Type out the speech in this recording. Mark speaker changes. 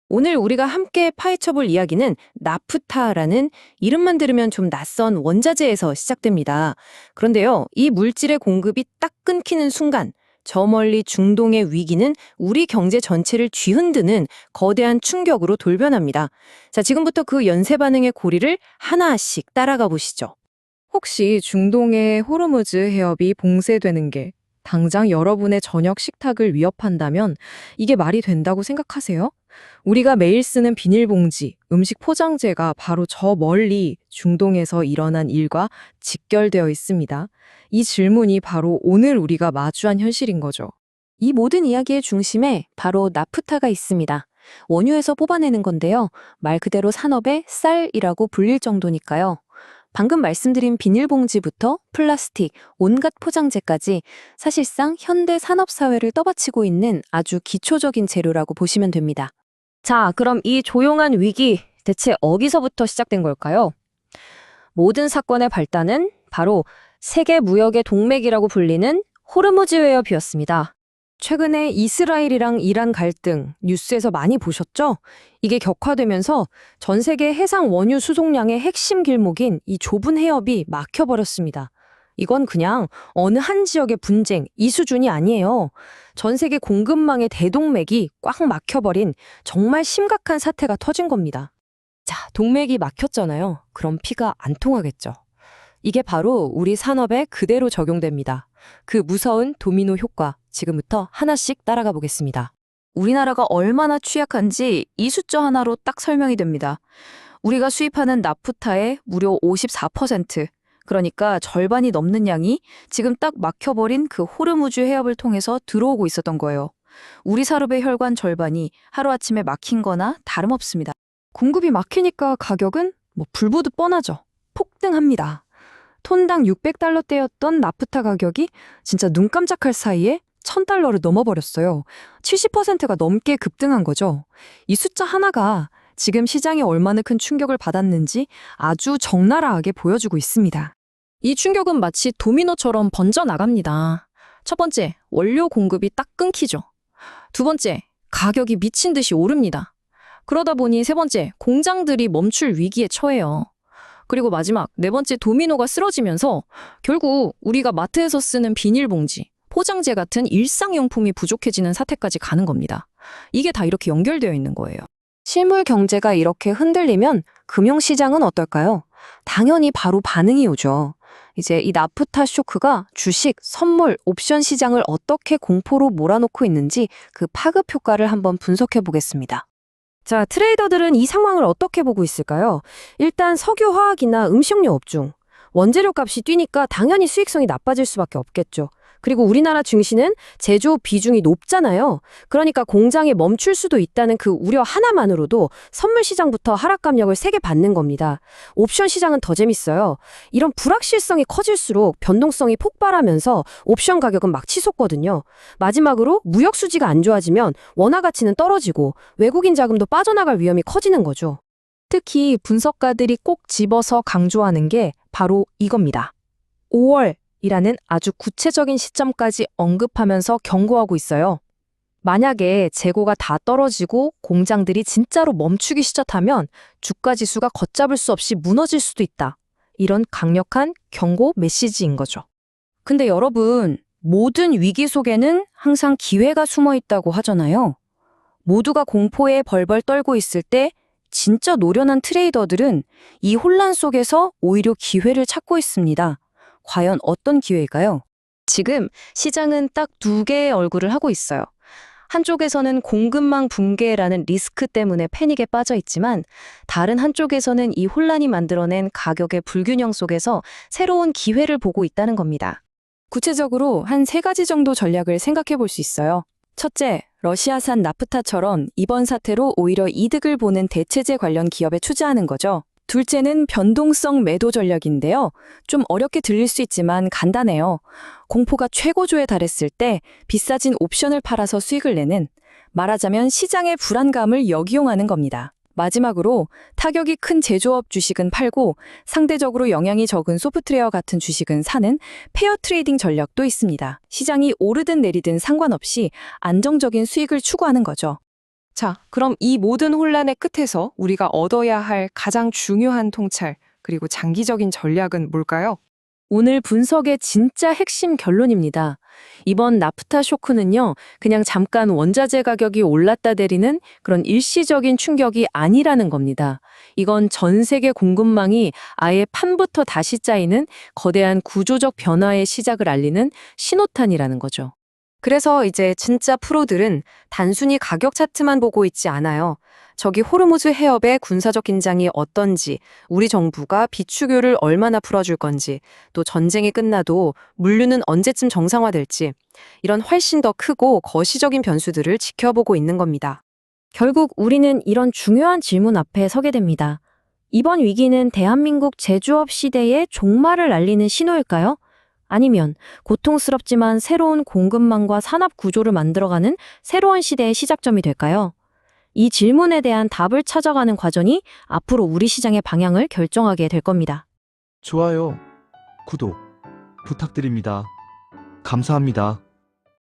Speaker 1: 오늘 우리가 함께 파헤쳐볼 이야기는 나프타라는 이름만 들으면 좀 낯선 원자재에서 시작됩니다. 그런데요, 이 물질의 공급이 딱 끊기는 순간, 저 멀리 중동의 위기는 우리 경제 전체를 뒤흔드는 거대한 충격으로 돌변합니다. 자, 지금부터 그 연쇄 반응의 고리를 하나씩 따라가 보시죠.
Speaker 2: 혹시 중동의 호르무즈 해협이 봉쇄되는 게 당장 여러분의 저녁 식탁을 위협한다면 이게 말이 된다고 생각하세요? 우리가 매일 쓰는 비닐봉지, 음식 포장재가 바로 저 멀리 중동에서 일어난 일과 직결되어 있습니다. 이 질문이 바로 오늘 우리가 마주한 현실인 거죠.
Speaker 1: 이 모든 이야기의 중심에 바로 나프타가 있습니다. 원유에서 뽑아내는 건데요. 말 그대로 산업의 쌀이라고 불릴 정도니까요. 방금 말씀드린 비닐봉지부터 플라스틱, 온갖 포장재까지 사실상 현대 산업사회를 떠받치고 있는 아주 기초적인 재료라고 보시면 됩니다. 자, 그럼 이 조용한 위기 대체 어디서부터 시작된 걸까요? 모든 사건의 발단은 바로 세계 무역의 동맥이라고 불리는 호르무즈 해협이었습니다. 최근에 이스라엘이랑 이란 갈등 뉴스에서 많이 보셨죠? 이게 격화되면서 전 세계 해상 원유 수송량의 핵심 길목인 이 좁은 해협이 막혀버렸습니다. 이건 그냥 어느 한 지역의 분쟁, 이 수준이 아니에요. 전 세계 공급망의 대동맥이 꽉 막혀버린 정말 심각한 사태가 터진 겁니다. 자, 동맥이 막혔잖아요. 그럼 피가 안 통하겠죠. 이게 바로 우리 산업에 그대로 적용됩니다. 그 무서운 도미노 효과, 지금부터 하나씩 따라가 보겠습니다. 우리나라가 얼마나 취약한지 이 숫자 하나로 딱 설명이 됩니다. 우리가 수입하는 나프타의 무려 54%, 그러니까 절반이 넘는 양이 지금 딱 막혀버린 그 호르무즈 해협을 통해서 들어오고 있었던 거예요. 우리 산업의 혈관 절반이 하루아침에 막힌 거나 다름없습니다. 공급이 막히니까 가격은 불보듯 뻔하죠. 폭등합니다. 톤당 600달러대였던 나프타 가격이 진짜 눈 깜짝할 사이에 1000달러를 넘어버렸어요. 70%가 넘게 급등한 거죠. 이 숫자 하나가 지금 시장에 얼마나 큰 충격을 받았는지 아주 적나라하게 보여주고 있습니다. 이 충격은 마치 도미노처럼 번져나갑니다. 첫 번째, 원료 공급이 딱 끊기죠. 두 번째, 가격이 미친 듯이 오릅니다. 그러다 보니 세 번째, 공장들이 멈출 위기에 처해요. 그리고 마지막, 네 번째 도미노가 쓰러지면서 결국 우리가 마트에서 쓰는 비닐봉지, 포장재 같은 일상용품이 부족해지는 사태까지 가는 겁니다. 이게 다 이렇게 연결되어 있는 거예요. 실물 경제가 이렇게 흔들리면 금융시장은 어떨까요? 당연히 바로 반응이 오죠. 이제 이 나프타 쇼크가 주식, 선물, 옵션 시장을 어떻게 공포로 몰아넣고 있는지 그 파급 효과를 한번 분석해 보겠습니다. 자, 트레이더들은 이 상황을 어떻게 보고 있을까요? 일단 석유화학이나 음식료 업종, 원재료 값이 뛰니까 당연히 수익성이 나빠질 수밖에 없겠죠. 그리고 우리나라 증시는 제조업 비중이 높잖아요. 그러니까 공장이 멈출 수도 있다는 그 우려 하나만으로도 선물 시장부터 하락 압력을 세게 받는 겁니다. 옵션 시장은 더 재밌어요. 이런 불확실성이 커질수록 변동성이 폭발하면서 옵션 가격은 막 치솟거든요. 마지막으로 무역 수지가 안 좋아지면 원화 가치는 떨어지고 외국인 자금도 빠져나갈 위험이 커지는 거죠. 특히 분석가들이 꼭 집어서 강조하는 게 바로 이겁니다. 5월 이라는 아주 구체적인 시점까지 언급하면서 경고하고 있어요. 만약에 재고가 다 떨어지고 공장들이 진짜로 멈추기 시작하면 주가 지수가 걷잡을 수 없이 무너질 수도 있다. 이런 강력한 경고 메시지인 거죠. 근데 여러분, 모든 위기 속에는 항상 기회가 숨어 있다고 하잖아요. 모두가 공포에 벌벌 떨고 있을 때 진짜 노련한 트레이더들은 이 혼란 속에서 오히려 기회를 찾고 있습니다. 과연 어떤 기회일까요? 지금 시장은 딱 두 개의 얼굴을 하고 있어요. 한쪽에서는 공급망 붕괴라는 리스크 때문에 패닉에 빠져 있지만 다른 한쪽에서는 이 혼란이 만들어낸 가격의 불균형 속에서 새로운 기회를 보고 있다는 겁니다. 구체적으로 한 세 가지 정도 전략을 생각해 볼 수 있어요. 첫째, 러시아산 나프타처럼 이번 사태로 오히려 이득을 보는 대체재 관련 기업에 투자하는 거죠. 둘째는 변동성 매도 전략인데요. 좀 어렵게 들릴 수 있지만 간단해요. 공포가 최고조에 달했을 때 비싸진 옵션을 팔아서 수익을 내는, 말하자면 시장의 불안감을 역이용하는 겁니다. 마지막으로 타격이 큰 제조업 주식은 팔고 상대적으로 영향이 적은 소프트웨어 같은 주식은 사는 페어 트레이딩 전략도 있습니다. 시장이 오르든 내리든 상관없이 안정적인 수익을 추구하는 거죠.
Speaker 3: 자, 그럼 이 모든 혼란의 끝에서 우리가 얻어야 할 가장 중요한 통찰, 그리고 장기적인 전략은 뭘까요?
Speaker 1: 오늘 분석의 진짜 핵심 결론입니다. 이번 나프타 쇼크는요, 그냥 잠깐 원자재 가격이 올랐다 내리는 그런 일시적인 충격이 아니라는 겁니다. 이건 전 세계 공급망이 아예 판부터 다시 짜이는 거대한 구조적 변화의 시작을 알리는 신호탄이라는 거죠.
Speaker 4: 그래서 이제 진짜 프로들은 단순히 가격 차트만 보고 있지 않아요. 저기 호르무즈 해협의 군사적 긴장이 어떤지, 우리 정부가 비축유를 얼마나 풀어줄 건지, 또 전쟁이 끝나도 물류는 언제쯤 정상화될지, 이런 훨씬 더 크고 거시적인 변수들을 지켜보고 있는 겁니다.
Speaker 1: 결국 우리는 이런 중요한 질문 앞에 서게 됩니다. 이번 위기는 대한민국 제조업 시대의 종말을 알리는 신호일까요? 아니면 고통스럽지만 새로운 공급망과 산업 구조를 만들어가는 새로운 시대의 시작점이 될까요? 이 질문에 대한 답을 찾아가는 과정이 앞으로 우리 시장의 방향을 결정하게 될 겁니다.
Speaker 5: 좋아요, 구독 부탁드립니다. 감사합니다.